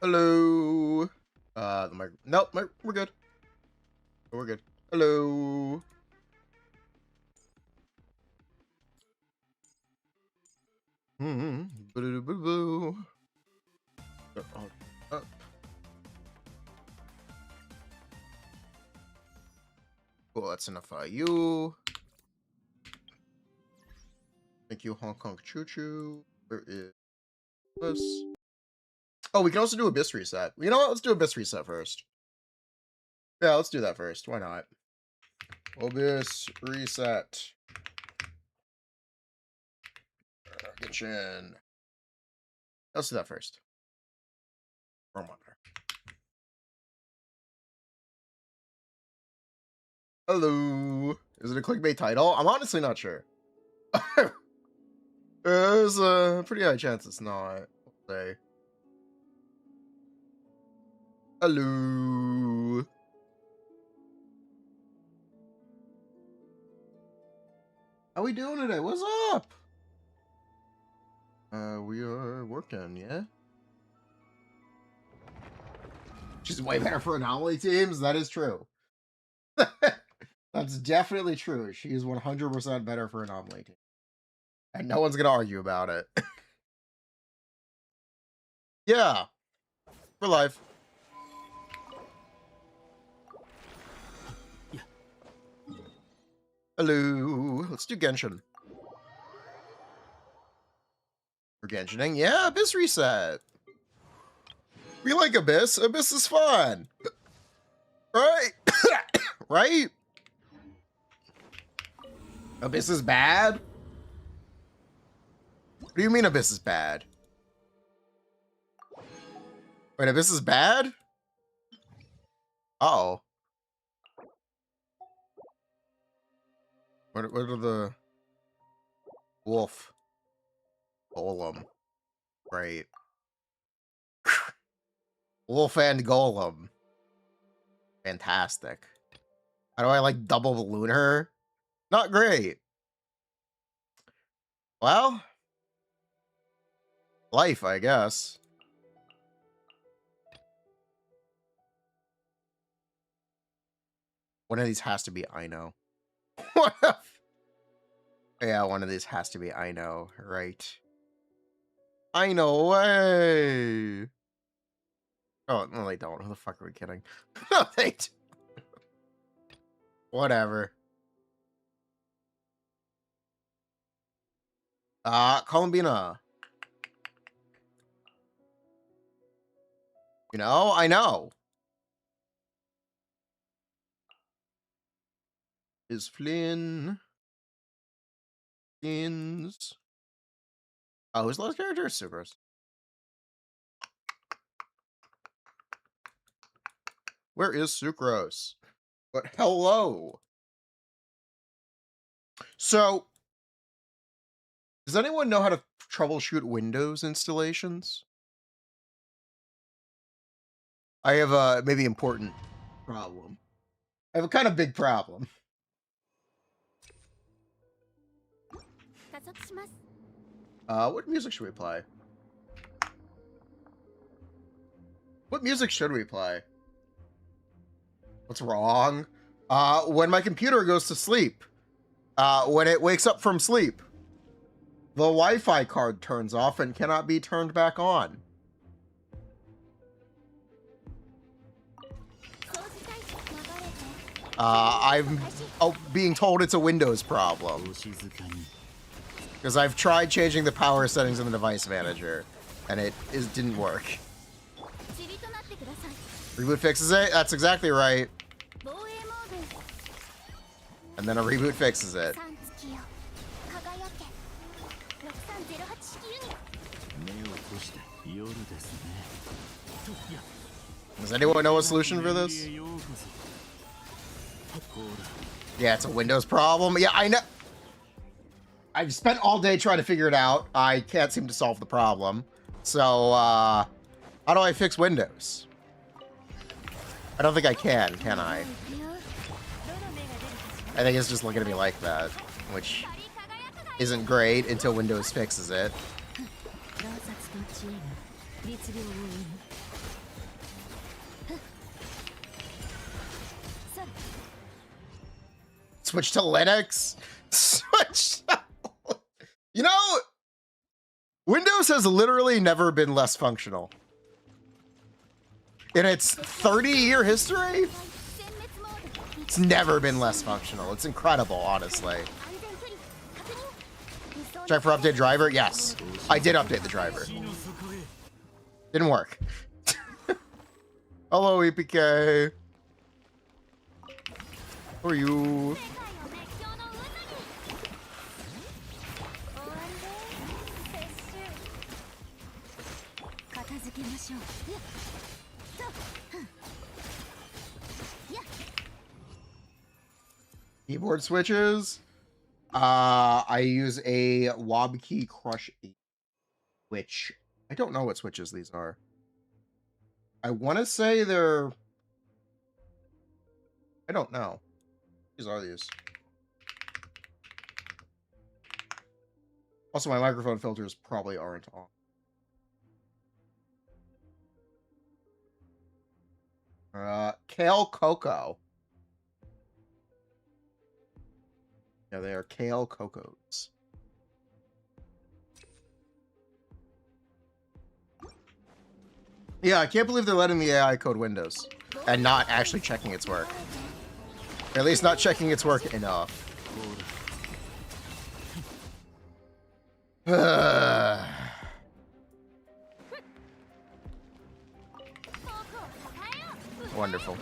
Hello. The mic. Nope, we're good. We're good. Hello. Boo. Up. Cool, that's enough for you. Thank you, Hong Kong Choo Choo. Where is this? Oh, we can also do Abyss Reset. You know what? Let's do Abyss Reset first. Yeah, let's do that first. Why not? Abyss Reset. Kitchen. Let's do that first. Wrong monitor. Hello. Is it a clickbait title? I'm honestly not sure. There's a pretty high chance it's not. Let's say. Hello. How we doing today? What's up? We are working, yeah? She's way better for anomaly teams. That is true. That's definitely true. She is 100% better for anomaly teams. And no one's going to argue about it. Yeah. We're live. Hello. Let's do Genshin. We're Genshining. Yeah, Abyss Reset. We like Abyss. Abyss is fun. Right? Right? Abyss is bad? What do you mean Abyss is bad? Wait, Abyss is bad? Uh-oh. What are the... Wolf. Golem. Right. Wolf and Golem. Fantastic. How do I, like, double balloon her? Not great. Well... life, I guess. One of these has to be I know. Yeah, one of these has to be I know, right? I know way. Oh, no, they don't. Who the fuck are we kidding? No, they don't. Whatever. Columbina. You know, I know. Is Flynn. Flynn's. Oh, who's the last character? Sucrose. Where is Sucrose? But hello. So, does anyone know how to troubleshoot Windows installations? I have a maybe important problem. I have a kind of big problem. What music should we play? What music should we play? What's wrong? When my computer goes to sleep, when it wakes up from sleep, the Wi-Fi card turns off and cannot be turned back on. I'm being told it's a Windows problem. Because I've tried changing the power settings in the device manager, and it didn't work. Reboot fixes it? That's exactly right. And then a reboot fixes it. Does anyone know a solution for this? Yeah, it's a Windows problem. Yeah, I know. I've spent all day trying to figure it out. I can't seem to solve the problem. So, how do I fix Windows? I don't think I can I? I think it's just looking at me like that, which isn't great until Windows fixes it. Switch to Linux. Switch. You know, Windows has literally never been less functional. In its 30-year history, it's never been less functional. It's incredible, honestly. Check for update driver. Yes, I did update the driver. Didn't work. Hello, EPK. Who are you? Keyboard switches. I use a Wobkey Crush 8, which I don't know what switches these are. I want to say they're... I don't know. These are these. Also, my microphone filters probably aren't on. Kale Cocoa. Yeah, they are Kale Cocos. Yeah, I can't believe they're letting the AI code Windows and not actually checking its work. Or at least not checking its work enough. Wonderful.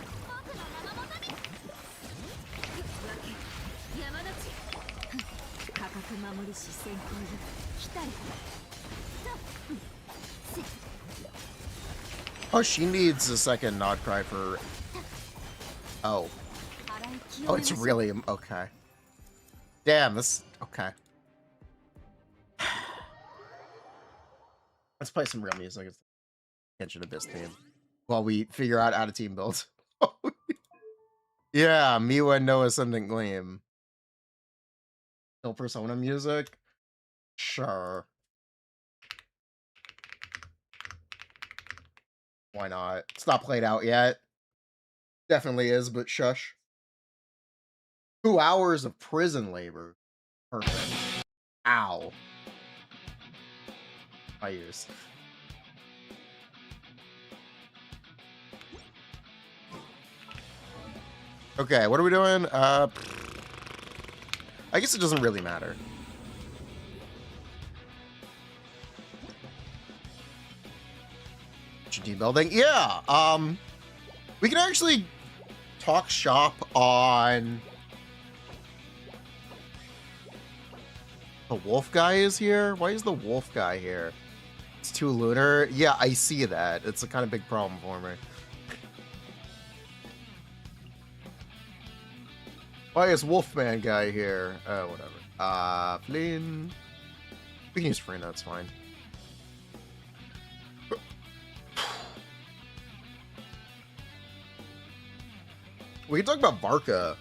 Oh, she needs a second nod cry for... Oh. Oh, it's really... Okay. Damn, this... Okay. Let's play some real music. It's the Genshin Abyss theme. While we figure out how to team build. Yeah, Miwa and Noah Ascendant Gleam. Still Persona music? Sure. Why not? It's not played out yet. Definitely is, but shush. 2 hours of prison labor. Perfect. Ow. I use. Okay, what are we doing? I guess it doesn't really matter. GT building? Yeah, we can actually talk shop on... The wolf guy is here? Why is the wolf guy here? It's too lunar? Yeah, I see that. It's a kind of big problem for me. Why is Wolfman guy here? Whatever. Flynn. We can use Free Notes, fine. We can talk about Varka.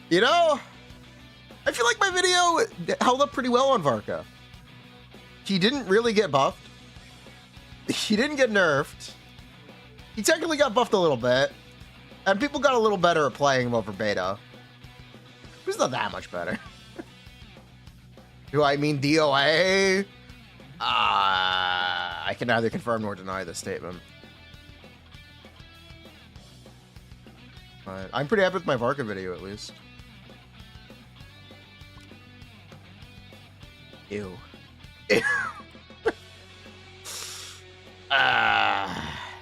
You know, I feel like my video held up pretty well on Varka. He didn't really get buffed. He didn't get nerfed. He technically got buffed a little bit. And people got a little better at playing him over beta. He's not that much better. Do I mean DOA? I can neither confirm nor deny this statement. But I'm pretty happy with my Varka video, at least. Ew. Ew.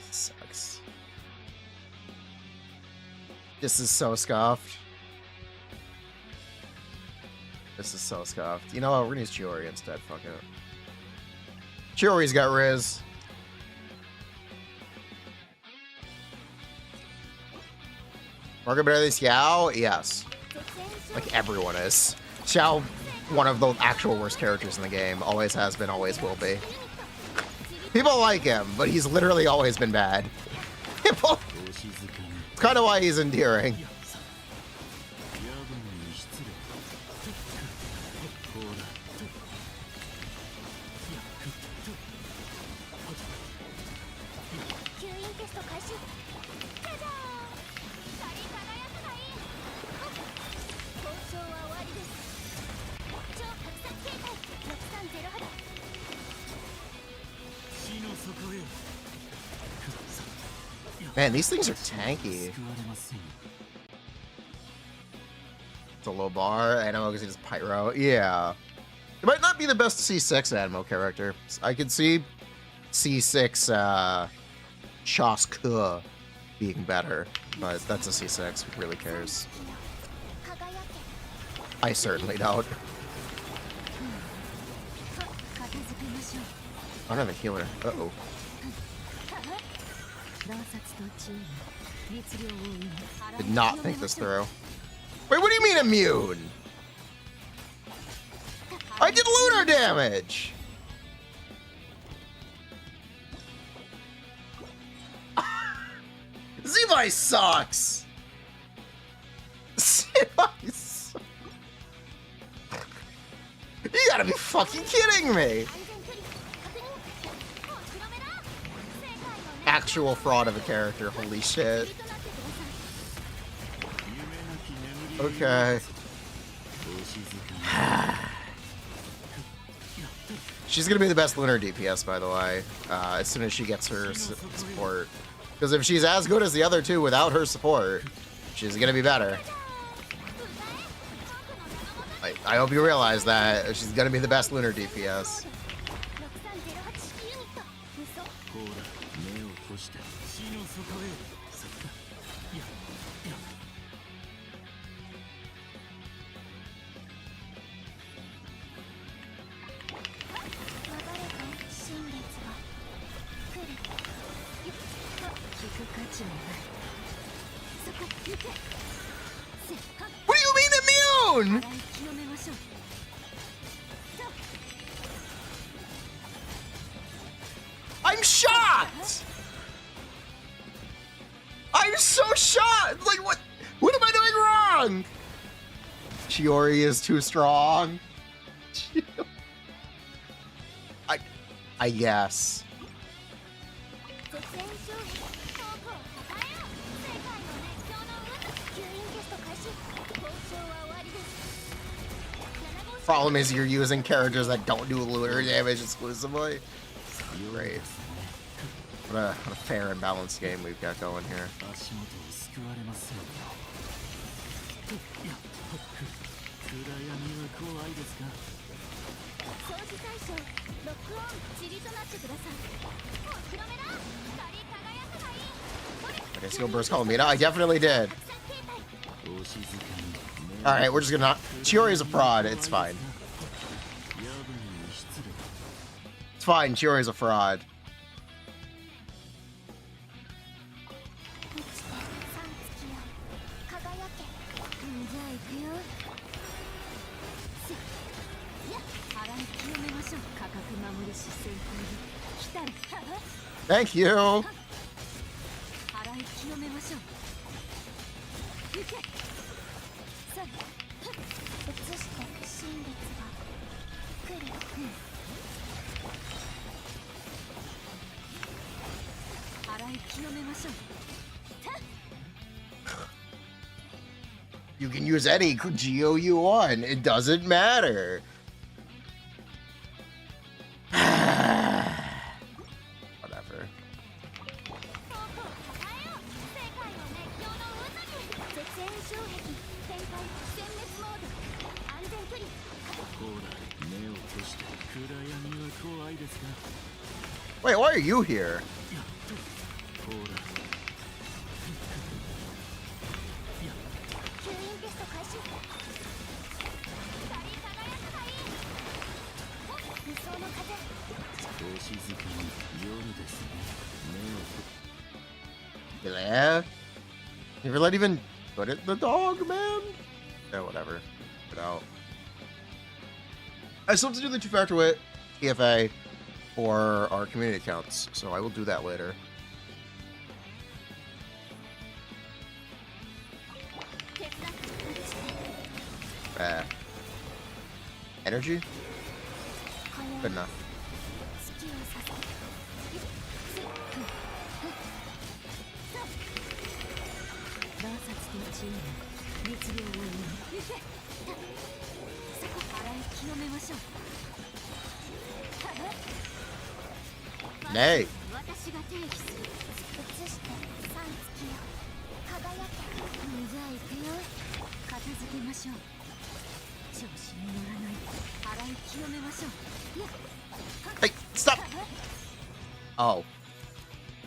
Sucks. This is so scuffed. This is so scuffed. You know what? We're gonna use Chiori instead. Fuck it. Chiori's got Riz. Market better than Xiao? Yes. Like everyone is. Xiao, one of the actual worst characters in the game. Always has been, always will be. People like him, but he's literally always been bad. People... It's kind of why he's endearing. Man, these things are tanky. It's a low bar. Animo because he's pyro. Yeah. It might not be the best C6 Animo character. I could see C6 Chasque being better, but that's a C6. Who really cares? I certainly don't. I don't have a healer. Uh-oh. Did not think this through. Wait, what do you mean immune? I did lunar damage! Zevi sucks! Zevi sucks. You gotta be fucking kidding me! Actual fraud of a character, holy shit. Okay. She's gonna be the best lunar DPS, by the way, as soon as she gets her support. Because if she's as good as the other two without her support, she's gonna be better. I hope you realize that she's gonna be the best lunar DPS. What do you mean immune? I'm shocked! I'm so shocked! Like, what am I doing wrong? Chiori is too strong. I guess. Problem is you're using characters that don't do lunar damage exclusively. Great. What a fair and balanced game we've got going here. Okay, Skill Burst called me. No, I definitely did. Alright, we're just gonna not. Chiori is a fraud. It's fine. It's fine. Chiori is a fraud. Thank you. You can use any Geo you want. It doesn't matter. Whatever. Wait, why are you here? Yeah. Never let even put it the dog, man. Yeah, whatever. Put it out. I still have to do the two-factor with TFA for our community accounts, so I will do that later. Energy? Good enough. Nay. Hey, stop! Oh.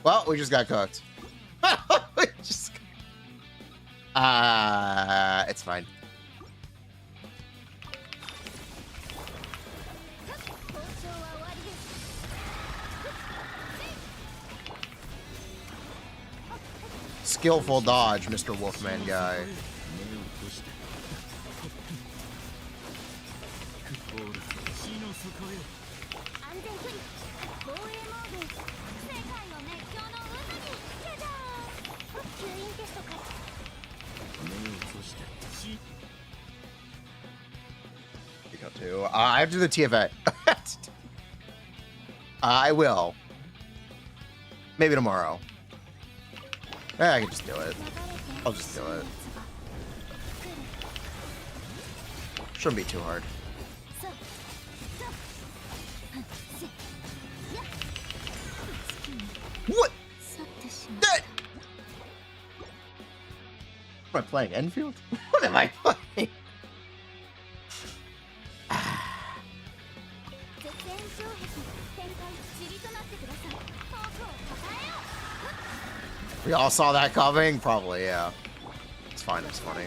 Well, we just got cooked. We just... it's fine. Skillful dodge, Mr. Wolfman guy. I have to do the TFA. I will. Maybe tomorrow. I can just do it. I'll just do it. Shouldn't be too hard. What? That... Am I playing Enfield? What am I playing? We all saw that coming? Probably, yeah. It's fine, it's funny.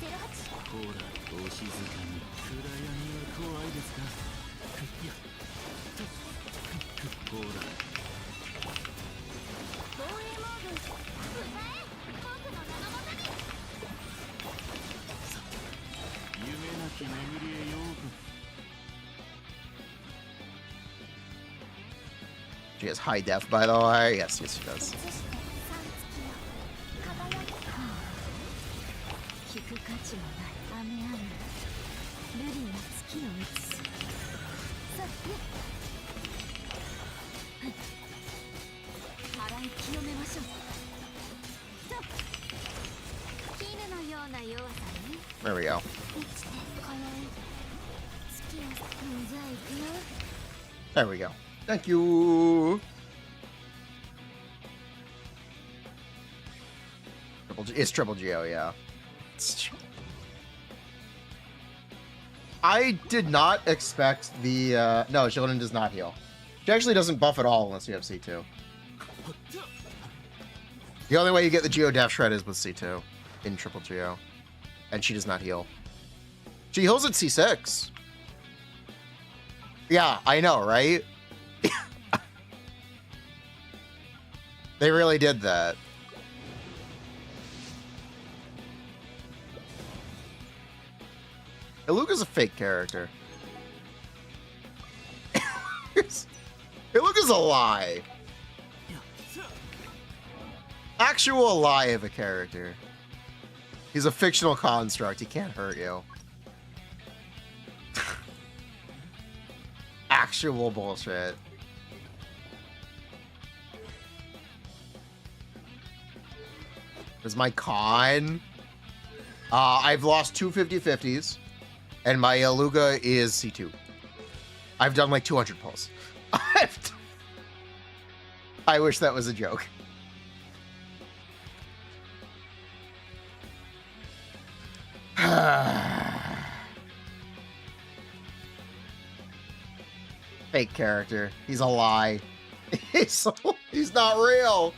She has high def, by the way. Yes, yes, she does. There we go. There we go. Thank you. It's Triple Geo, yeah. I did not expect the... no, Dialyn does not heal. She actually doesn't buff at all unless you have C2. The only way you get the Geo Def Shred is with C2 in Triple Geo. And she does not heal. She heals at C6. Yeah, I know, right? They really did that. Iluka's a fake character. Iluka's a lie. Actual lie of a character. He's a fictional construct. He can't hurt you. Actual bullshit. Is my con? I've lost two 50-50s, and my Iluka is C2. I've done like 200 pulls. I wish that was a joke. Fake character. He's a lie. He's not real.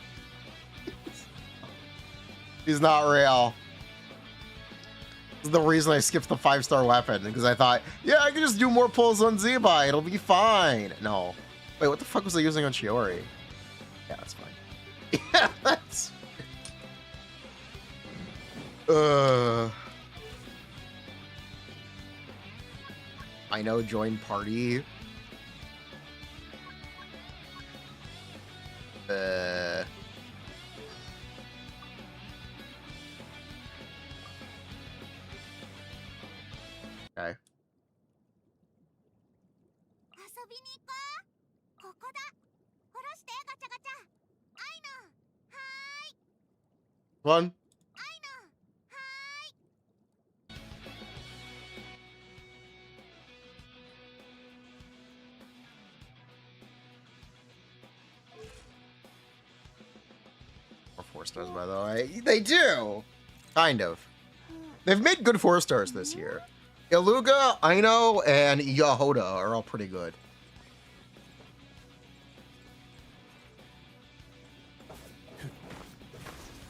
He's not real. This is the reason I skipped the 5-star weapon, because I thought, yeah, I can just do more pulls on Zebai. It'll be fine. No. Wait, what the fuck was I using on Shiori? Yeah, that's fine. Yeah, that's... I know, join party. Okay. One. Or 4 stars, by the way. They do. Kind of. They've made good 4 stars this year. Iluga, Aino, and Yahoda are all pretty good.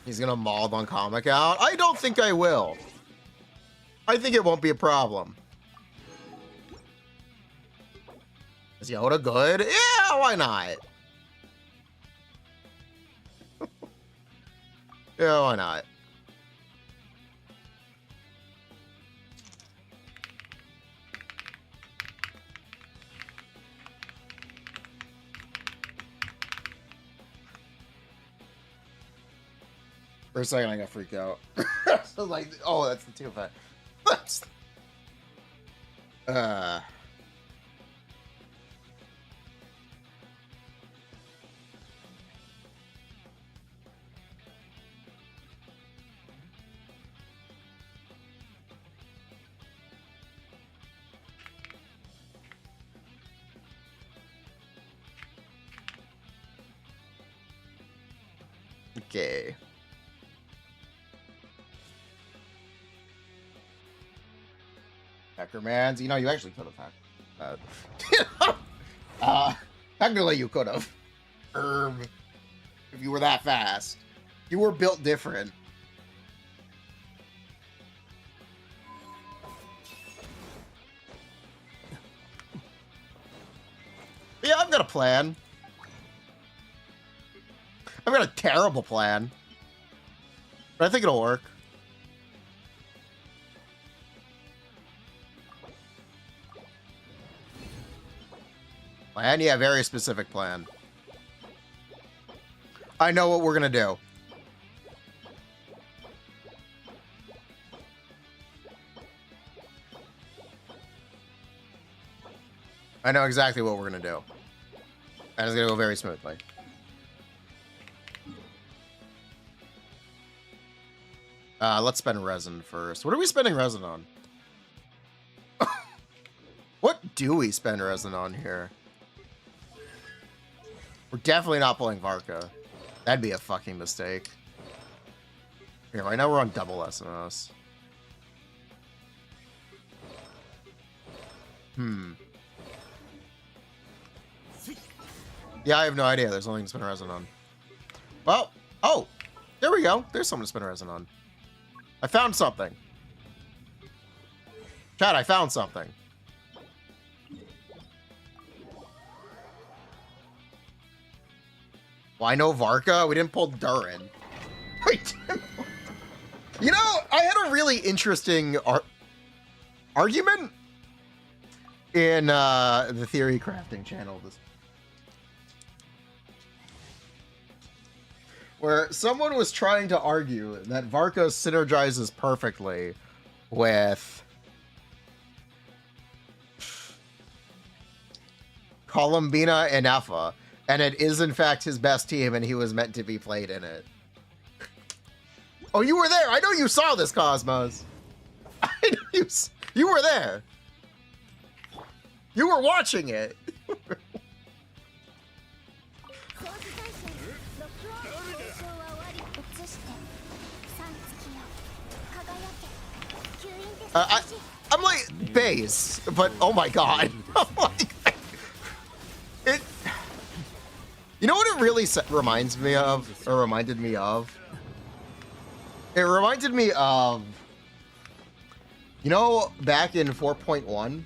He's gonna mob on comic out. I don't think I will. I think it won't be a problem. Is Yahoda good? Yeah, why not? Yeah, why not? For a second, I got freaked out. So like, oh, that's the 2 effect. That's... Okay. Hackermans, you know, you actually could have hacked. Technically, you could have. If you were that fast. You were built different. Yeah, I've got a plan. I've got a terrible plan. But I think it'll work. Plan? Yeah, very specific plan. I know what we're gonna do. I know exactly what we're gonna do. And it's gonna go very smoothly. Let's spend resin first. What are we spending resin on? What do we spend resin on here? We're definitely not pulling Varka. That'd be a fucking mistake. Here, right now we're on double SMS. Yeah, I have no idea. There's nothing to spin resin on. Well, oh, there we go. There's something to spin resin on. I found something. Chat, I found something. Well, I know Varka. We didn't pull Durin. Wait. You know, I had a really interesting argument in the theorycrafting channel where someone was trying to argue that Varka synergizes perfectly with Columbina and Effa, and it is in fact his best team, and he was meant to be played in it. Oh, you were there! I know you saw this, Cosmos! I know you were there! You were watching it! I'm like, base, but oh my god. I'm like, it. You know what it really reminds me of, or reminded me of? It reminded me of, you know, back in 4.1,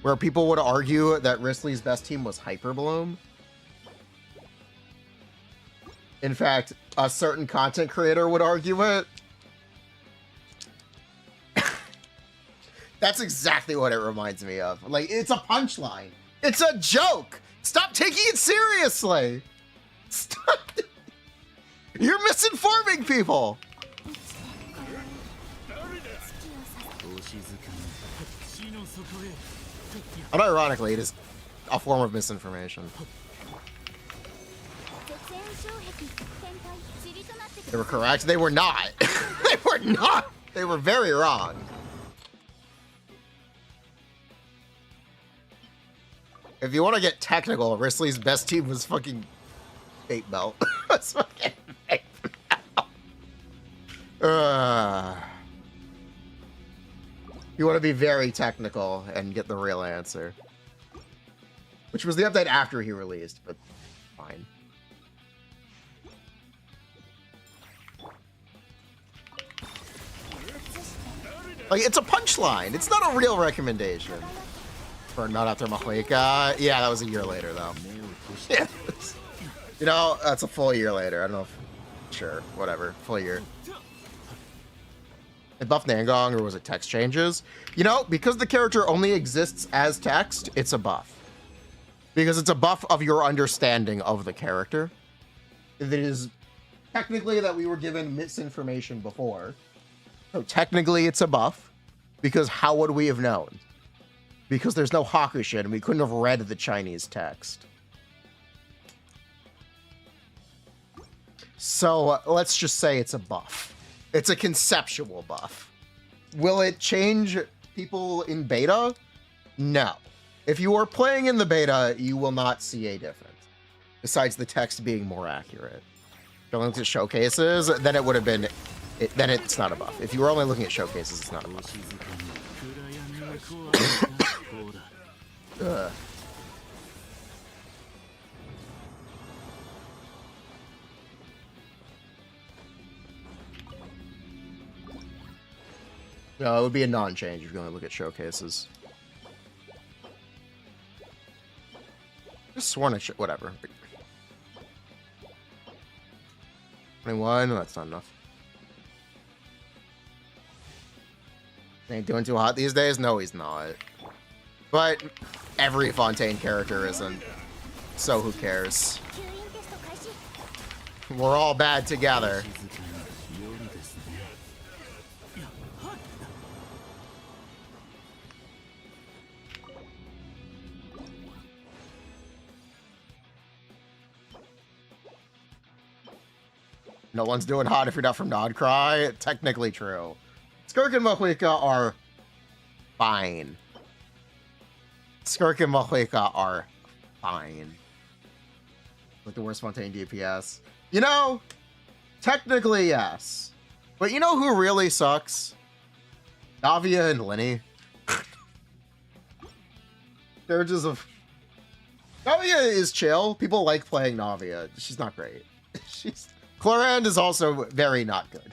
where people would argue that Risley's best team was Hyperbloom. In fact, a certain content creator would argue it. That's exactly what it reminds me of. Like, it's a punchline. It's a joke. Stop taking it seriously. Stop. You're misinforming people. Unironically, it is a form of misinformation. They were correct. They were not. They were not. They were very wrong. If you want to get technical, Risley's best team was fucking 8 belt. That's fucking 8 belt. You want to be very technical and get the real answer. Which was the update after he released, but fine. Like, it's a punchline. It's not a real recommendation. For Not After Mahuika. Yeah, that was a year later, though. Yeah. You know, that's a full year later. I don't know if... Sure, whatever. Full year. It buffed Nangong, or was it text changes? You know, because the character only exists as text, it's a buff. Because it's a buff of your understanding of the character. It is technically that we were given misinformation before. So technically it's a buff. Because how would we have known? Because there's no Hakushin, and we couldn't have read the Chinese text. So let's just say it's a buff. It's a conceptual buff. Will it change people in beta? No. If you are playing in the beta, you will not see a difference. Besides the text being more accurate. If you're looking at showcases, then it would have been... then it's not a buff. If you were only looking at showcases, it's not a buff. No, it would be a non-change if you only look at showcases. Just sworn at whatever. 21, that's not enough. Ain't doing too hot these days? No, he's not. But every Fontaine character isn't. So who cares? We're all bad together. No one's doing hot if you're not from Nodcry. Technically true. Skirk and Mahuika are fine. Skirk and Mahuika are fine. Like the worst Fontaine DPS. You know, technically yes. But you know who really sucks? Navia and Lenny. They're just a... Navia is chill. People like playing Navia. She's not great. Clorand is also very not good.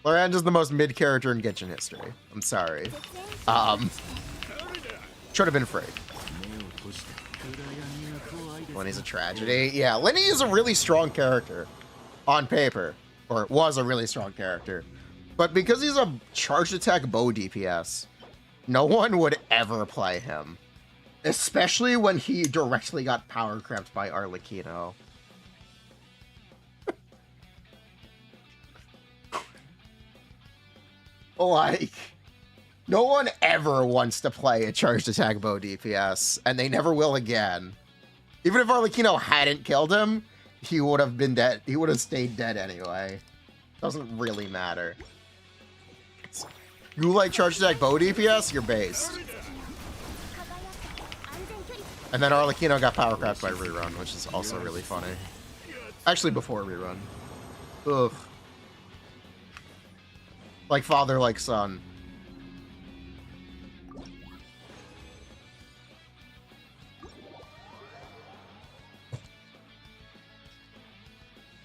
Clorand is the most mid character in Genshin history. I'm sorry. Should have been free. Lenny's a tragedy. Yeah, Lenny is a really strong character on paper, or was a really strong character. But because he's a charged attack bow DPS, no one would ever play him. Especially when he directly got power crept by Arlecchino. Like, no one ever wants to play a charged attack bow DPS, and they never will again. Even if Arlecchino hadn't killed him, he would have been dead. He would have stayed dead anyway. Doesn't really matter. You like charged attack bow DPS? You're based. And then Arlecchino got power cracked by Rerun, which is also really funny. Actually, before Rerun. Ugh. Like father, like son.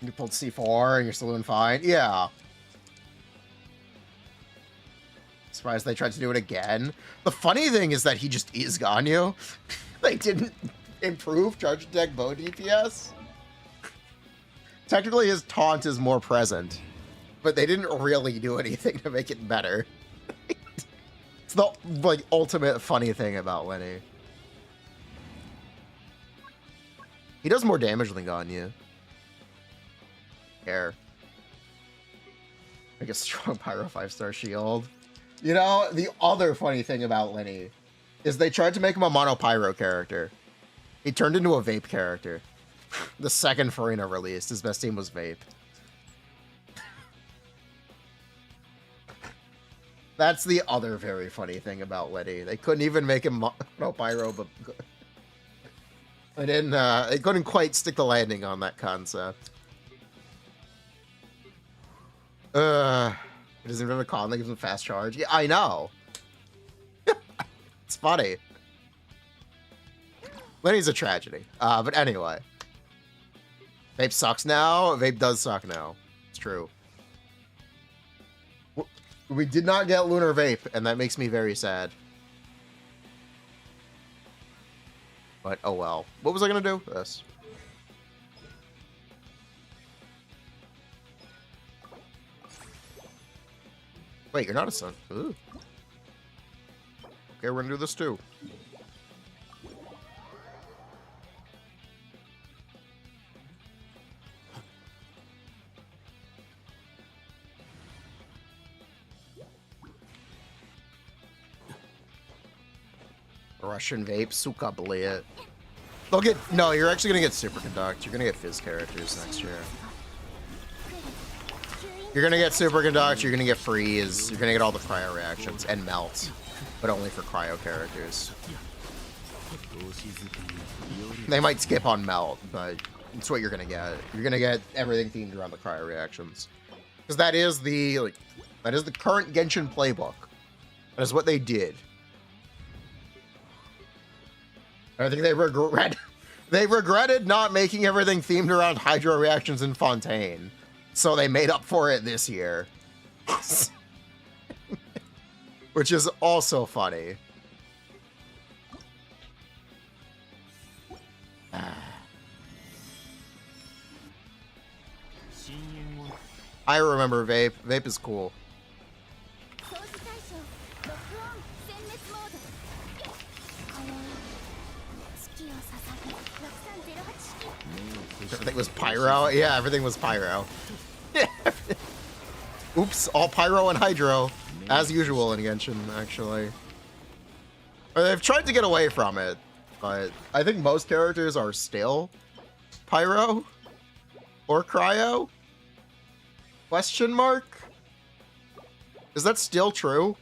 You pulled C4 and you're still doing fine? Yeah. Surprised they tried to do it again. The funny thing is that he just is Ganyu. They didn't improve charge attack bow DPS. Technically his taunt is more present. But they didn't really do anything to make it better. It's the, like, ultimate funny thing about Lenny. He does more damage than Ganyu. Care. Like a strong Pyro 5-star shield. You know, the other funny thing about Lenny is they tried to make him a mono Pyro character. He turned into a Vape character. The second Farina released, his best team was Vape. That's the other very funny thing about Lenny. They couldn't even make him no pyro, but they couldn't quite stick the landing on that concept. It doesn't even have a con that gives him fast charge. Yeah, I know. It's funny. Lenny's a tragedy. But anyway. Vape sucks now. Vape does suck now. It's true. We did not get Lunar Vape, and that makes me very sad. But, oh well. What was I going to do? This. Wait, you're not a son. Ooh. Okay, we're going to do this too. Russian Vape, Suka Blit. They'll get... No, you're actually going to get Superconduct. You're going to get Fizz characters next year. You're going to get Superconduct, you're going to get Freeze, you're going to get all the Cryo reactions, and Melt. But only for Cryo characters. They might skip on Melt, but it's what you're going to get. You're going to get everything themed around the Cryo reactions. Because that is the... like, that is the current Genshin playbook. That is what they did. I think they regretted not making everything themed around hydro reactions in Fontaine. So they made up for it this year. Which is also funny. I remember Vape. Vape is cool. Everything was Pyro? Yeah, everything was Pyro. Oops, all Pyro and Hydro. As usual in Genshin, actually. Or they've tried to get away from it, but I think most characters are still Pyro or Cryo? Question mark? Is that still true?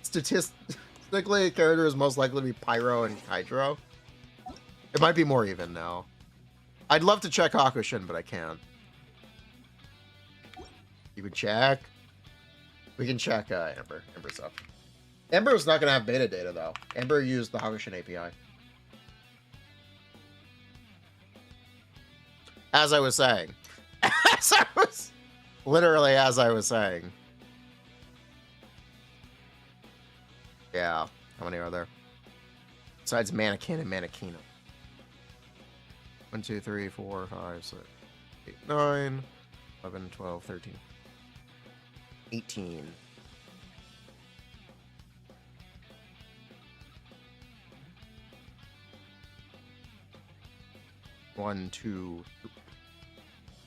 Statistically, a character is most likely to be Pyro and Hydro. It might be more even now. I'd love to check Hakushin, but I can't. You can check. We can check Ember. Ember's up. Ember's not going to have beta data, though. Ember used the Hakushin API. As I was saying. Literally as I was saying. Yeah. How many are there? Besides Mannequin and Mannequino. 1, 2, 3, 4, 5, 6, 8, 9, 11, 12, 13, 18. One, two,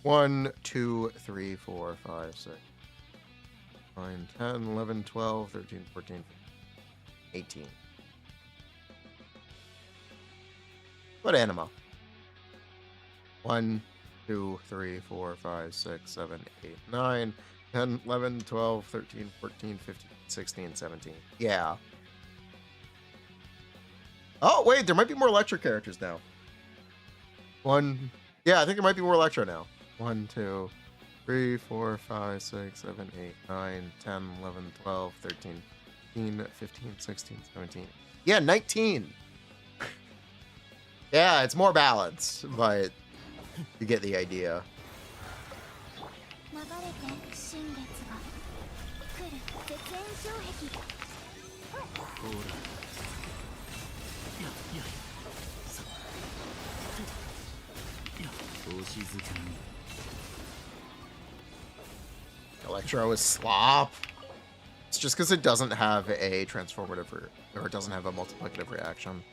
1, 2, 3, 4, 5, 6, 9, 10, 11, 12, 13, 14, 15, 18. What anima? 1, 2, 3, 4, 5, 6, 7, 8, 9, 10, 11, 12, 13, 14, 15, 16, 17. Yeah. Oh, wait, there might be more Electro characters now. Yeah, I think there might be more Electro now. 1, 2, 3, 4, 5, 6, 7, 8, 9, 10, 11, 12, 13, 14, 15, 16, 17. Yeah, 19. Yeah, it's more balanced, but you get the idea. Electro is slop. It's just because it doesn't have a transformative or it doesn't have a multiplicative reaction.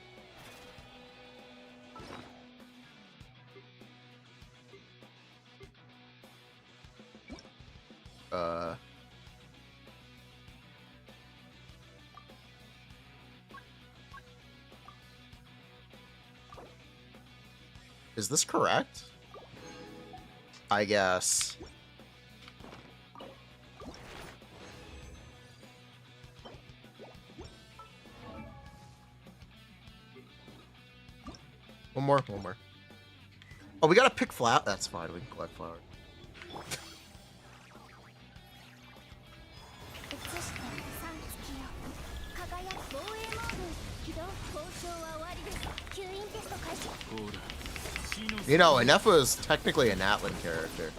Is this correct? I guess. One more. Oh, we gotta pick flower. That's fine. We can collect flowers. You know, Inefa is technically an Atlan character.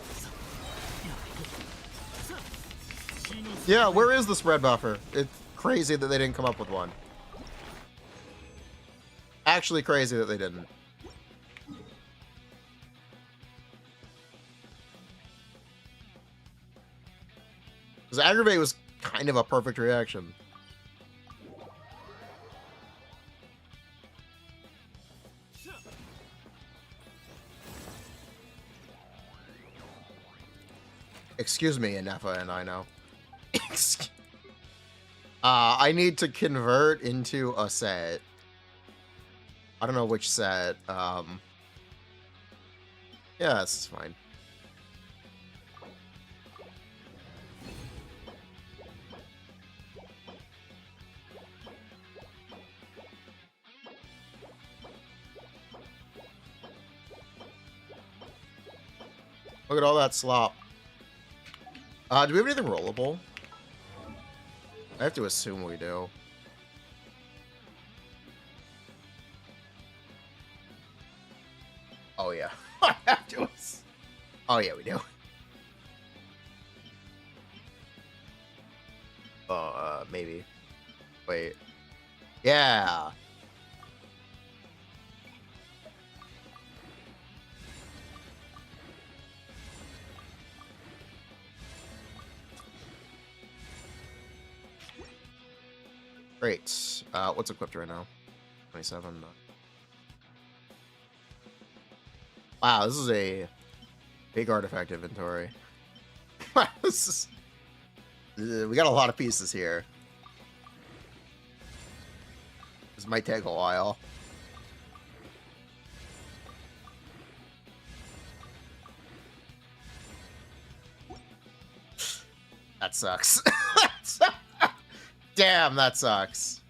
Yeah, where is this red buffer? It's crazy that they didn't come up with one. Actually crazy that they didn't. Because Aggravate was kind of a perfect reaction. Excuse me, Inefa and I know. I need to convert into a set. I don't know which set. Yeah, this is fine. Look at all that slop. Do we have anything rollable? I have to assume we do. Oh, yeah. I have to. Oh, yeah, we do. Maybe. Wait. Yeah. Great. What's equipped right now? 27. Wow, this is a big artifact inventory. This is, we got a lot of pieces here. This might take a while. That sucks. Damn, that sucks.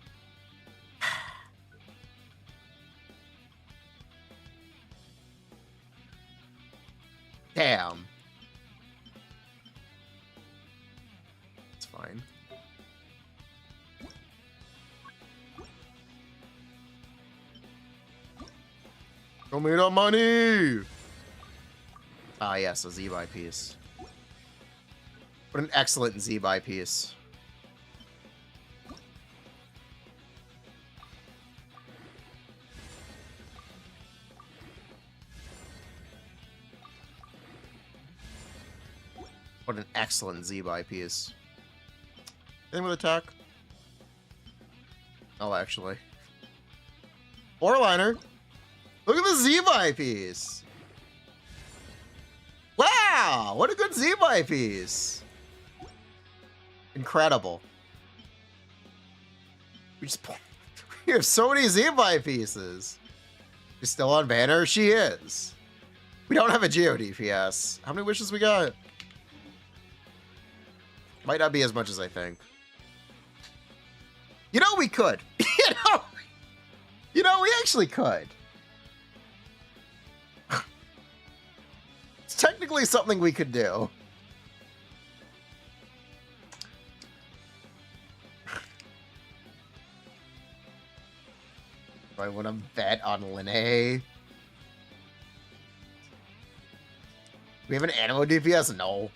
Damn. It's fine. Show me the money! Ah, yes, a Z-Buy piece. What an excellent Z-Buy piece. What an excellent Z-Buy piece. Anything with attack? Oh, actually. Four-liner. Look at the Z-Buy piece. Wow! What a good Z-Buy piece. Incredible. We have so many Z-Buy pieces. She's still on banner? She is. We don't have a GeoDPS. How many wishes we got? Might not be as much as I think. You know, we could. You know, we actually could. It's technically something we could do. Do I want to bet on Linnae? Do we have an Animo DPS? No.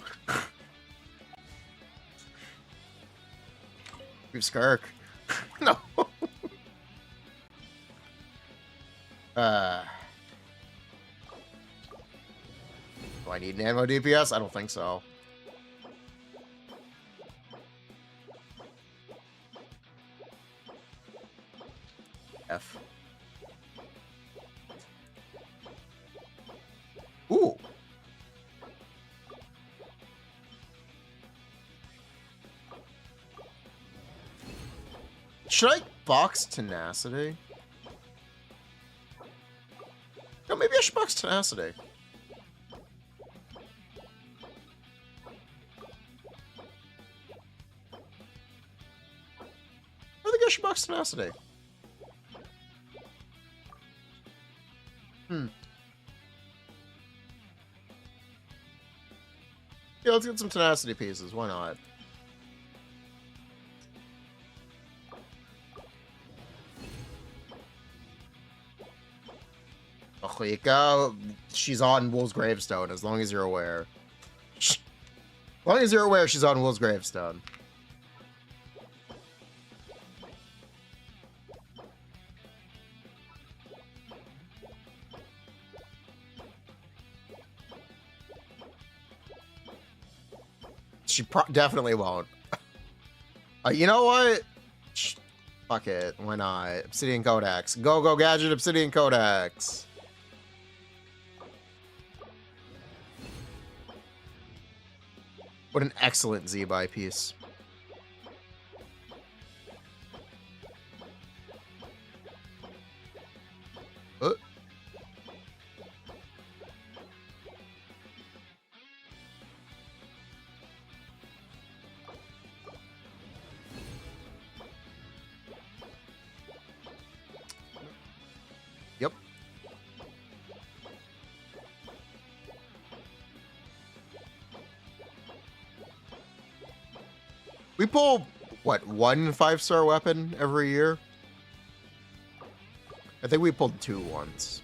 We have Skirk. No. Do I need an Animo DPS? I don't think so. F. Ooh. Should I box Tenacity? No, maybe I should box Tenacity. I think I should box Tenacity. Yeah, let's get some Tenacity pieces. Why not? Ohlika, she's on Wolf's gravestone, as long as you're aware. As long as you're aware, she's on Wolf's gravestone. She definitely won't. You know what? Fuck it. Why not? Obsidian Codex. Go, go, Gadget, Obsidian Codex. What an excellent Z-Buy piece. Yep. We pull, what, 1 5-star weapon every year? I think we pulled 2 once.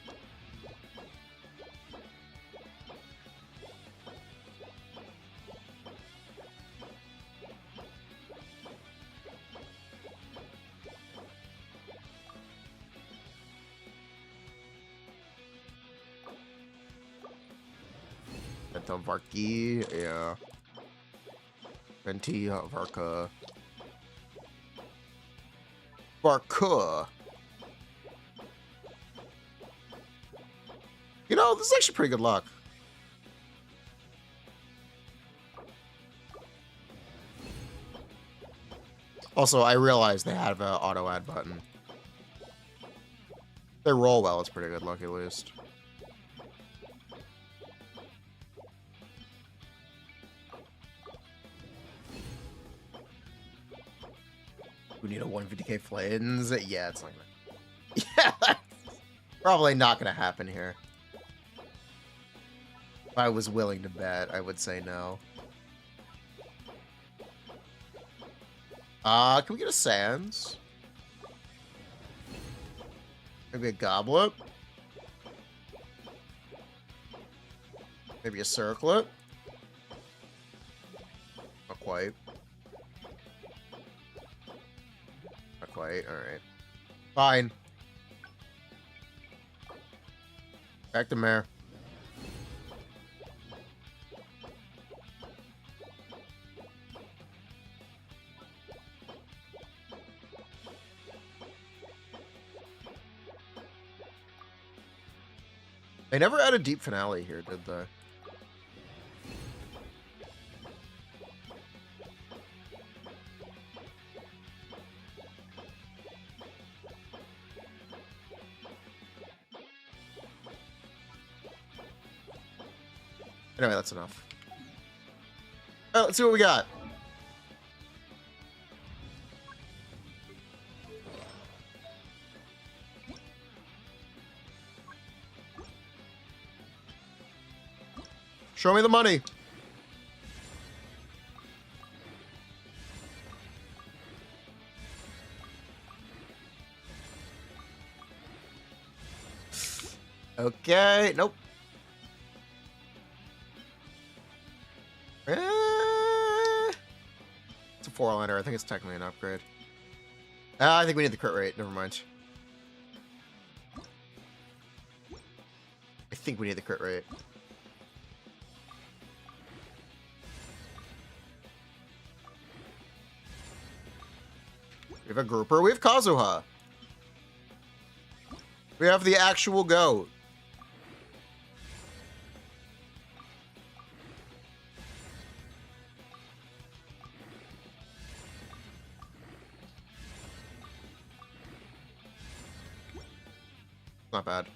Varki, yeah. Venti, Varka. Varka. You know, this is actually pretty good luck. Also, I realize they have an auto add button. They roll well, it's pretty good luck at least. We need a 150k flins. Yeah, it's not gonna. Yeah, that's probably not gonna happen here. If I was willing to bet, I would say no. Can we get a Sands? Maybe a Goblet? Maybe a Circlet? Not quite. Not quite, alright. Fine. Back to Mare. They never had a deep finale here, did they? Anyway, that's enough. All right, let's see what we got. Show me the money. Okay, nope. It's a 4-liner. I think it's technically an upgrade. I think we need the crit rate. Never mind. I think we need the crit rate. We have a grouper. We have Kazuha. We have the actual goat. Not bad.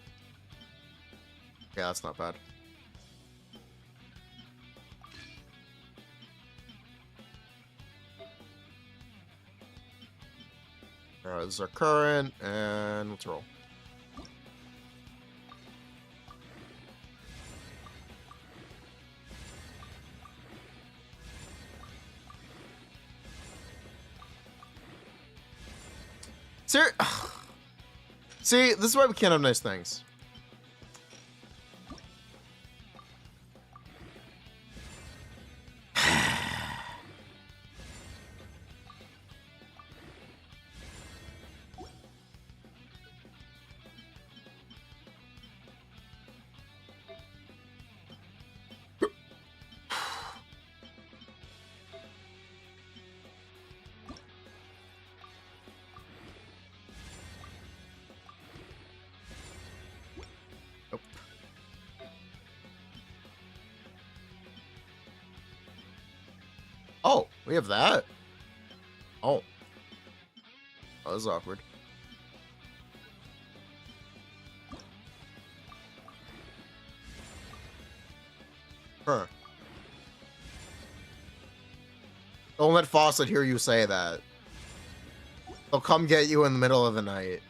Yeah, that's not bad. Alright, this is our current, and let's roll. See, this is why we can't have nice things. We have that? Oh. Oh, this is awkward. Huh. Don't let Fawcett hear you say that. They'll come get you in the middle of the night.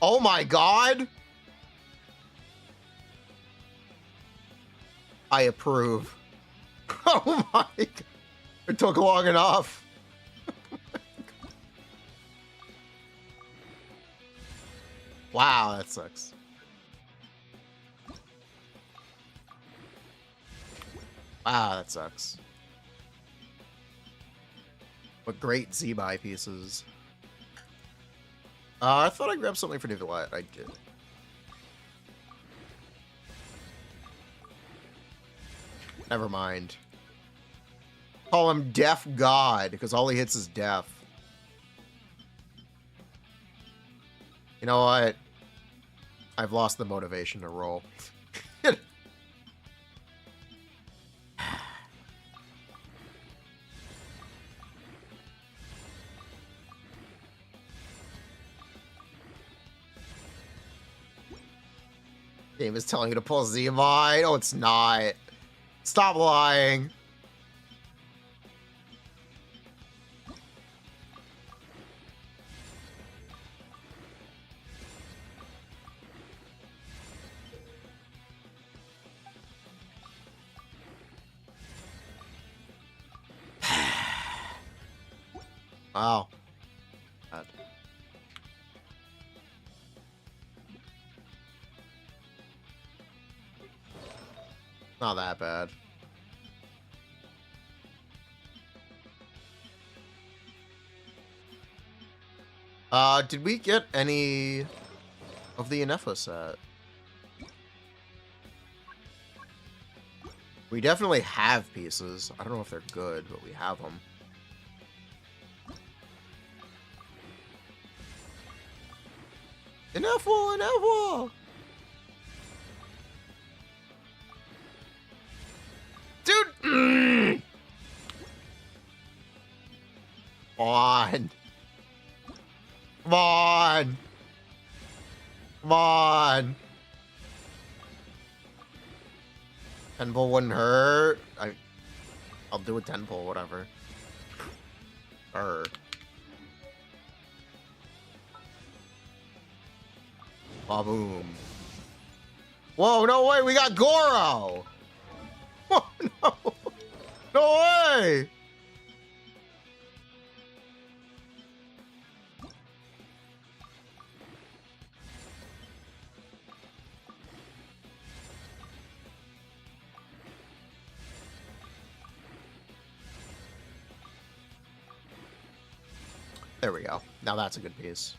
Oh my god! I approve. Oh my god. It took long enough. Wow, that sucks. Wow, that sucks. What great Z-buy pieces. I thought I grabbed something for Nicolette. I did. Never mind. Call him Deaf God, because all he hits is deaf. You know what? I've lost the motivation to roll. Game is telling you to pull Z-Mine. No, it's not. Stop lying. Wow. Bad. Not that bad. Did we get any of the Inefo set? We definitely have pieces. I don't know if they're good, but we have them. Inefo, Inefo! Dude! Come on. Come on. Come on. 10 pull wouldn't hurt. I'll do a 10 pull, whatever. Ba-boom. Whoa, no way, we got Goro! Oh, no! No way! There we go. Now that's a good piece.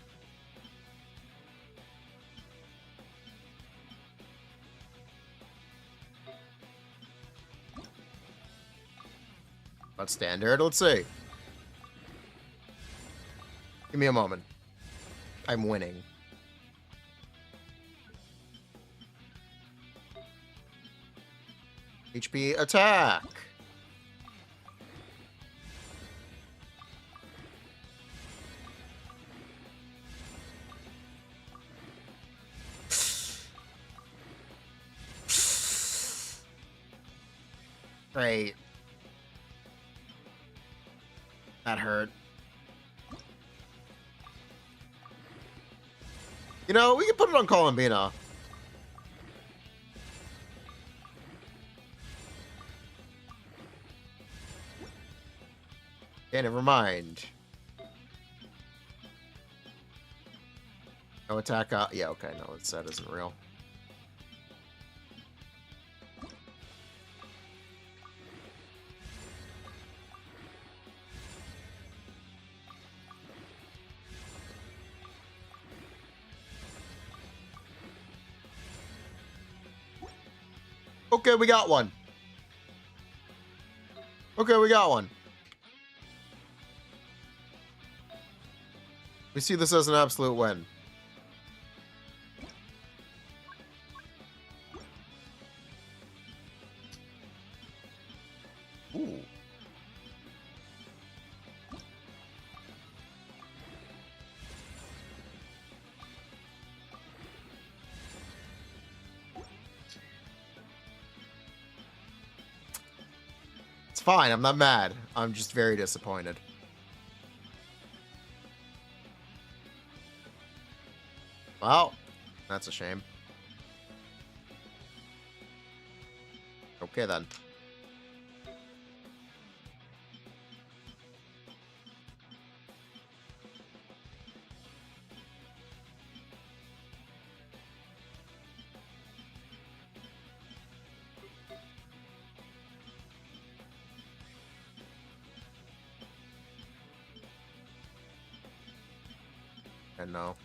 Not standard. Let's see. Give me a moment. I'm winning. HP attack. Great. That hurt. You know, we can put it on Columbina. Okay, never mind. No attack. Yeah, okay, no, that isn't real. Okay, we got one. Okay, we got one. We see this as an absolute win. It's fine. I'm not mad. I'm just very disappointed. Well, that's a shame. Okay, then. And no.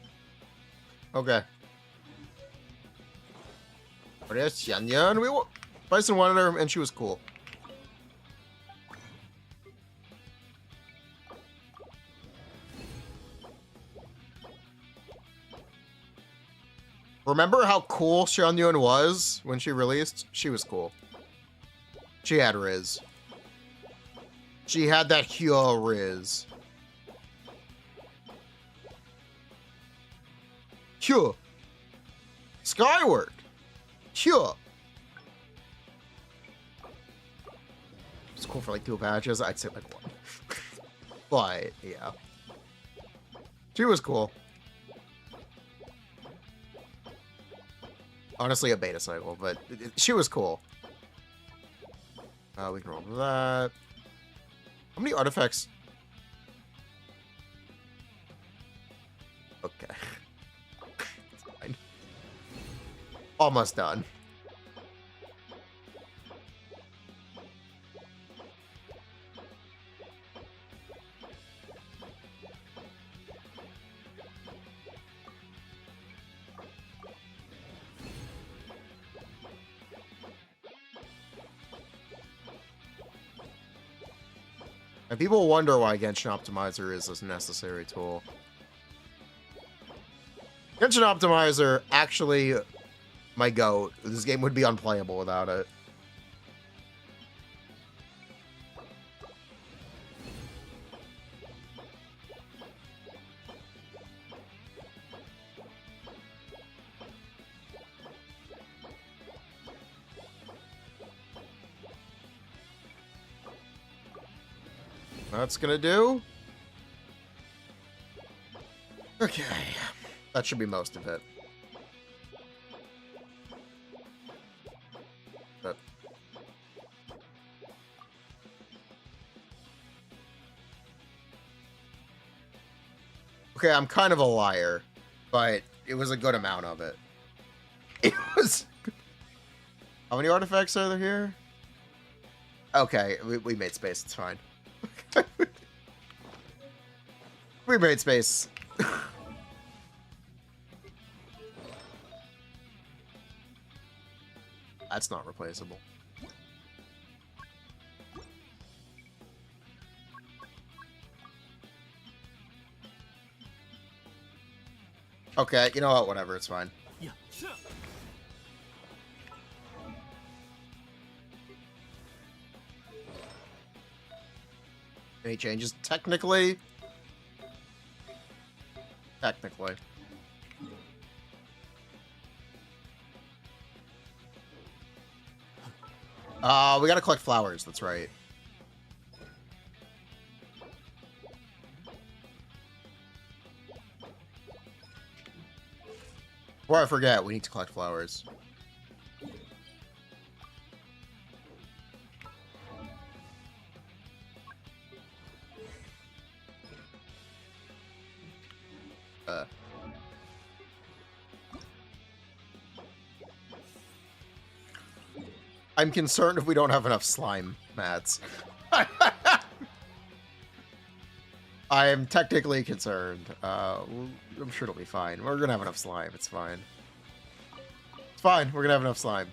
Okay. Aria, Xianyan. Bison wanted her, and she was cool. Remember how cool Xianyan was when she released? She was cool. She had Riz. She had that Hyo Riz. Hyo. Skyward. Hyo. It's cool for like 2 patches. I'd say like 1. But, yeah. She was cool. Honestly, a beta cycle, but she was cool. We can roll that. How many artifacts? Okay. It's fine. Almost done. And people wonder why Genshin Optimizer is a necessary tool. Genshin Optimizer, actually, my goat. This game would be unplayable without it. That's gonna do. Okay. That should be most of it. But okay, I'm kind of a liar, but it was a good amount of it. It was... How many artifacts are there here? Okay, we made space, it's fine. We made space. That's not replaceable. Okay, you know what? Whatever, it's fine. Yeah. Any changes? Technically. Technically. We gotta collect flowers, that's right. Before I forget, we need to collect flowers. I'm concerned if we don't have enough slime mats. I am technically concerned. I'm sure it'll be fine. We're gonna have enough slime. It's fine. It's fine. We're gonna have enough slime.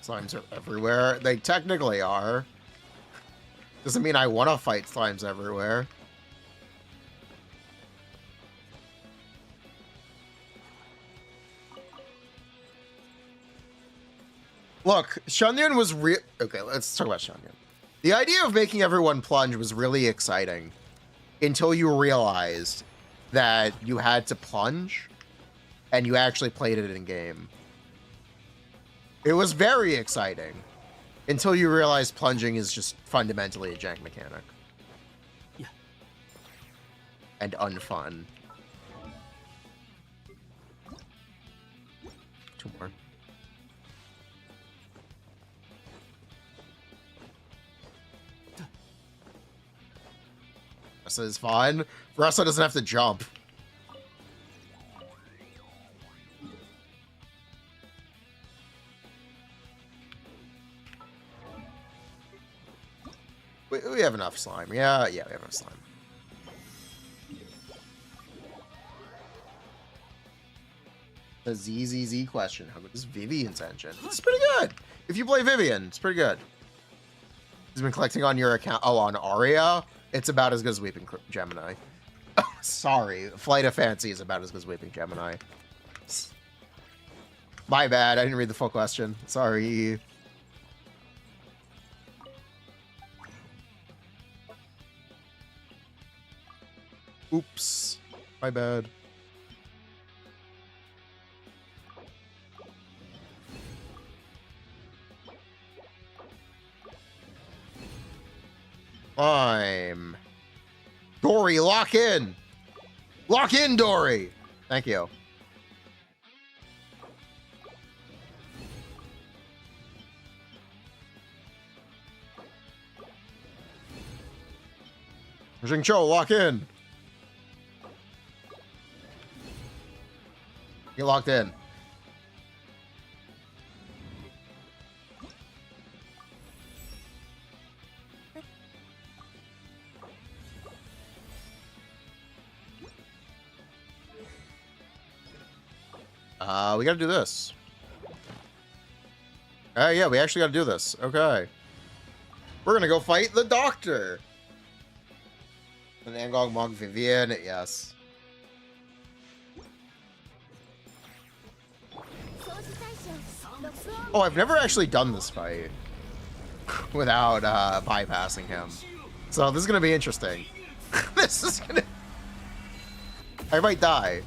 Slimes are everywhere. They technically are. Doesn't mean I want to fight slimes everywhere. Look, Shunyun was real. Okay, let's talk about Shunyun. The idea of making everyone plunge was really exciting until you realized that you had to plunge and you actually played it in game. It was very exciting until you realized plunging is just fundamentally a jank mechanic. Yeah. And unfun. Two more. Vressa is fine. Vressa doesn't have to jump. We have enough slime. Yeah, we have enough slime. The ZZZ question. How good is Vivian's engine? It's pretty good. If you play Vivian, it's pretty good. He's been collecting on your account. Oh, on Aria? It's about as good as Weeping Gemini. Sorry. Flight of Fancy is about as good as Weeping Gemini. My bad. I didn't read the full question. Sorry. Oops. My bad. I'm... Dory, lock in! Lock in, Dory! Thank you. Jingcho, lock in! Get locked in. We gotta do this. Yeah, we actually gotta do this. Okay. We're gonna go fight the doctor. The Nangong monk Vivian, yes. Oh, I've never actually done this fight without bypassing him. So this is gonna be interesting. This is gonna... I might die.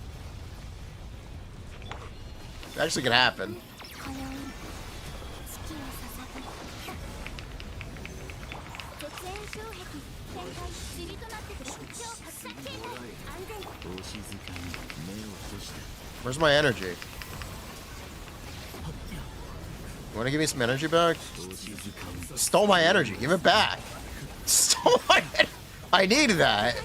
It's actually gonna happen. Where's my energy? You wanna give me some energy back? Stole my energy. Give it back. Stole my energy. I need that.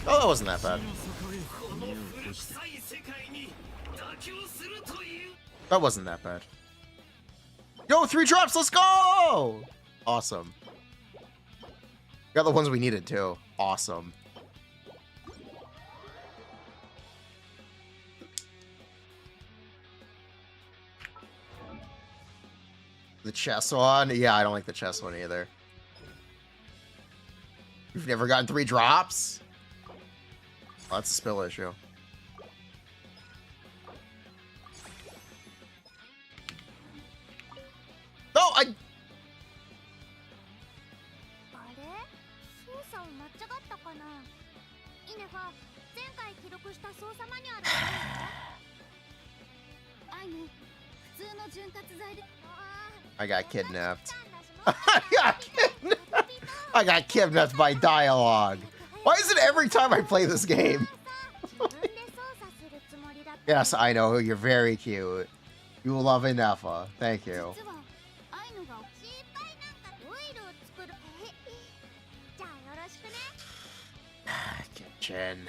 Oh, that wasn't that bad. That wasn't that bad. Yo, 3 drops, let's go! Awesome. Got the ones we needed too. Awesome. The chess one? Yeah, I don't like the chess one either. You've never gotten 3 drops? Well, that's a spill issue. No, I... I got kidnapped. I got kidnapped by dialogue. Why is it every time I play this game? Yes, I know. You're very cute. You love Inefa. Thank you. Kitchen.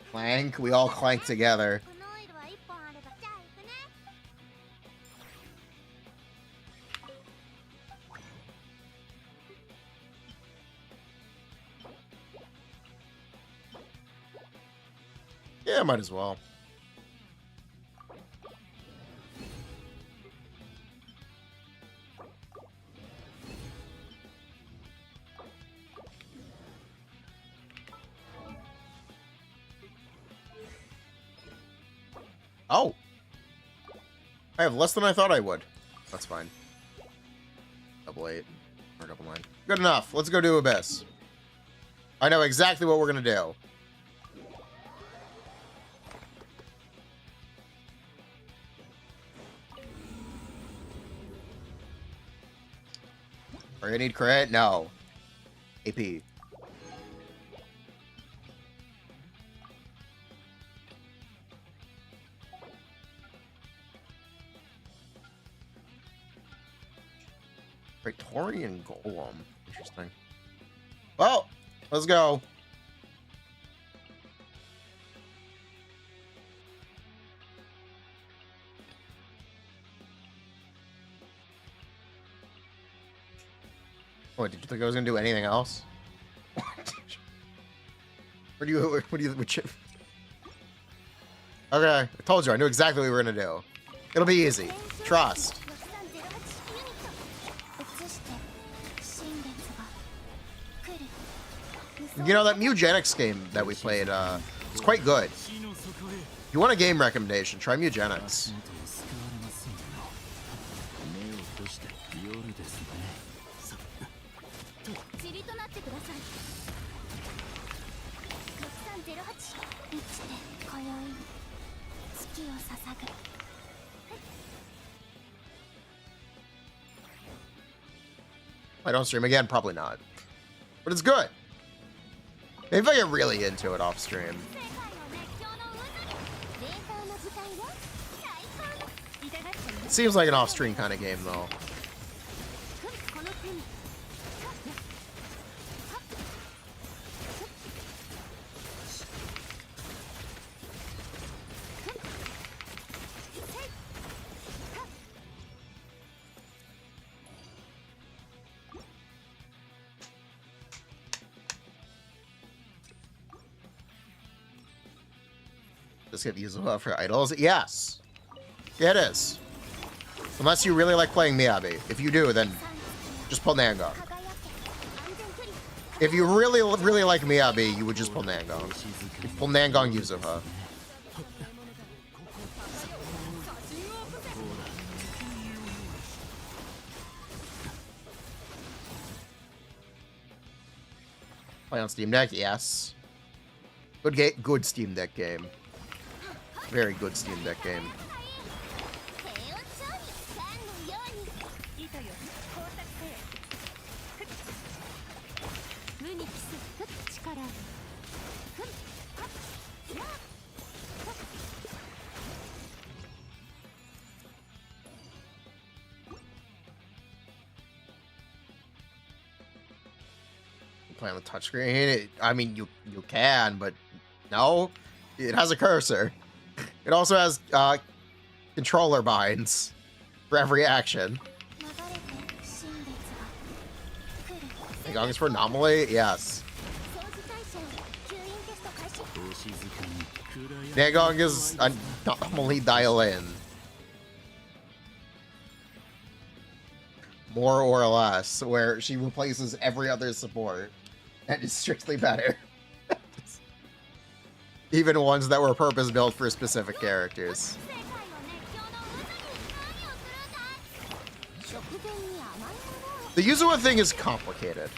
Clank. We all clank together. Yeah, might as well. Oh. I have less than I thought I would. That's fine. Double 8. Or double 9. Good enough. Let's go do Abyss. I know exactly what we're going to do. Are you need crit? No. AP. Praetorian Golem. Interesting. Well, let's go. What, did you think I was gonna do anything else? What do you? Okay, I told you. I knew exactly what we were gonna do. It'll be easy. Trust. You know, that Mugenics game that we played, it's quite good. If you want a game recommendation, try Mugenics. I don't stream again? Probably not. But it's good. Maybe if I get really into it off stream. It seems like an off stream kind of game, though. Does it get usable for idols? Yes. Yeah, it is. Unless you really like playing Miyabi. If you do, then just pull Nangong. If you really, really like Miyabi, you would just pull Nangong. You pull Nangong Yuzuha. Play on Steam Deck? Yes. Good Steam Deck game. Very good Steam Deck game. Play on the touchscreen? I mean, you can, but no. It has a cursor. It also has controller binds for every action. Nangong is for anomaly? Yes. Nangong is anomaly Dialyn. More or less, where she replaces every other support and is strictly better. Even ones that were purpose-built for specific characters. The Yuzuha thing is complicated.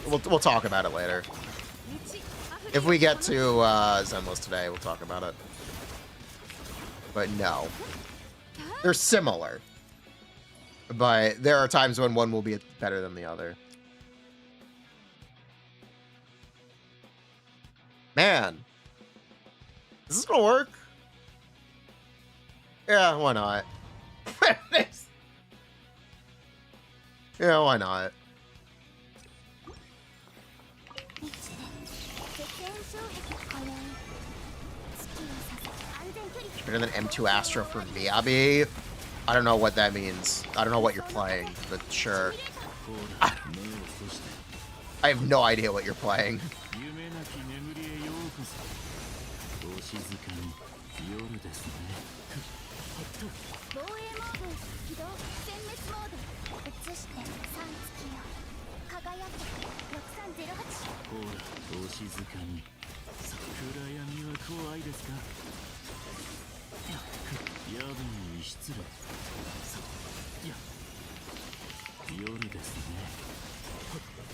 We'll talk about it later. If we get to Zenless today, we'll talk about it. But no. They're similar. But there are times when one will be better than the other. Man. Is this gonna work? Yeah, why not? Yeah, why not? Better than M2 Astra for Miyabi? I don't know what that means. I don't know what you're playing, but sure. I have no idea what you're playing.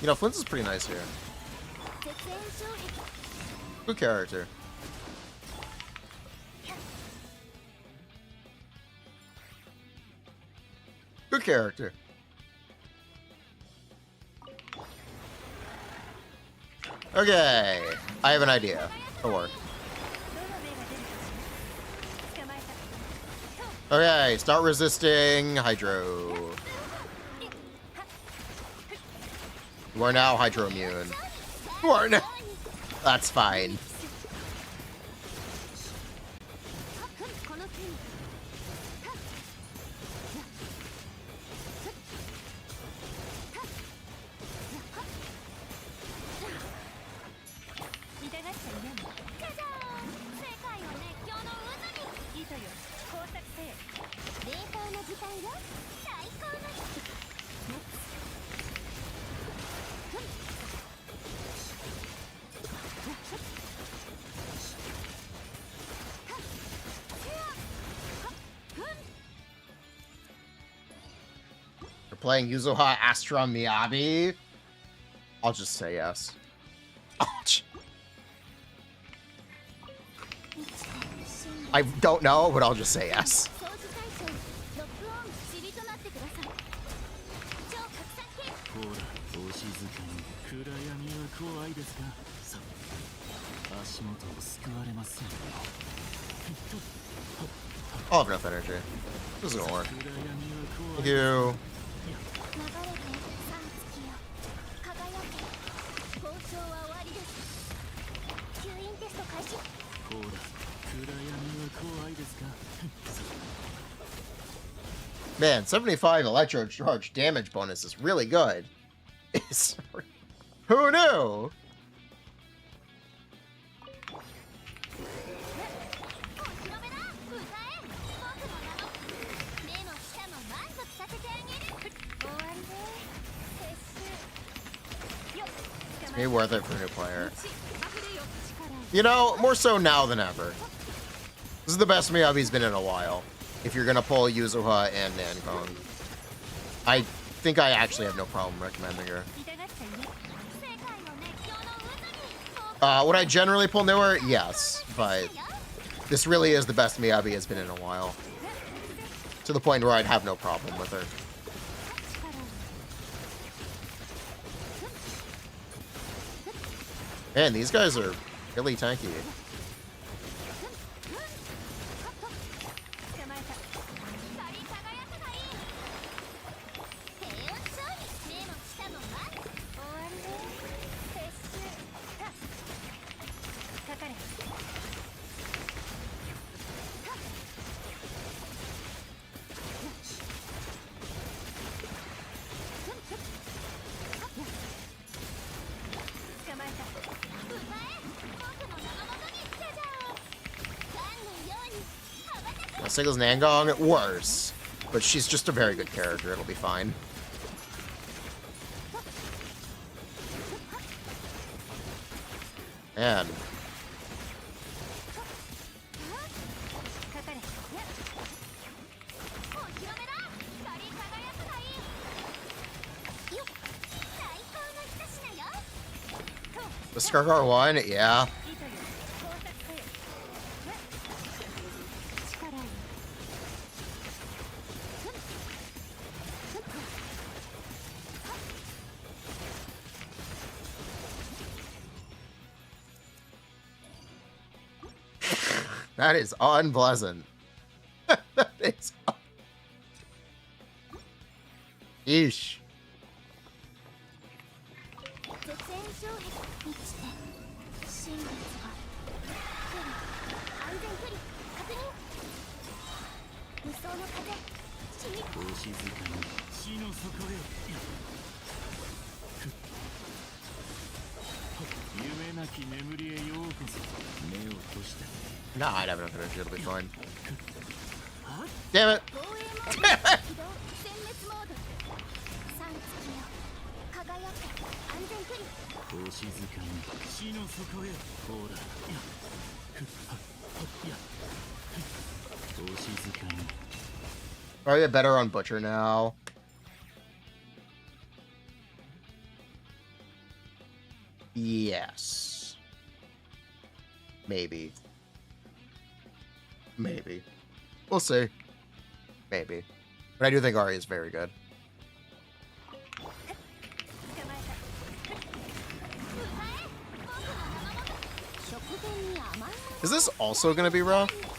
You know, Flint's is pretty nice here. Good character. Good character. Okay, I have an idea. Or okay, start resisting Hydro. You are now Hydro immune. You are now. That's fine. Playing Yuzuha Astra Miyabi? I'll just say yes. I don't know, but I'll just say yes. I'll have enough energy. This is gonna work. Thank you. Man, 75 electro charge damage bonus is really good. Who knew? It's maybe worth it for a new player. You know, more so now than ever. This is the best Miyabi's been in a while. If you're gonna pull Yuzuha and Nangong, I think I actually have no problem recommending her. Would I generally pull newer? Yes, but this really is the best Miyabi has been in a while. To the point where I'd have no problem with her. Man, these guys are really tanky. Siggle's Nangong, worse. But she's just a very good character, it'll be fine. Man. The Skargar one, yeah. That is unpleasant. That is. Yeesh. Nah, I'd have enough energy. It'll be fine. Damn it! Damn it! Probably get better on Butcher now. Yes. Maybe. Maybe. We'll see. Maybe. But I do think Aria is very good. Is this also going to be rough?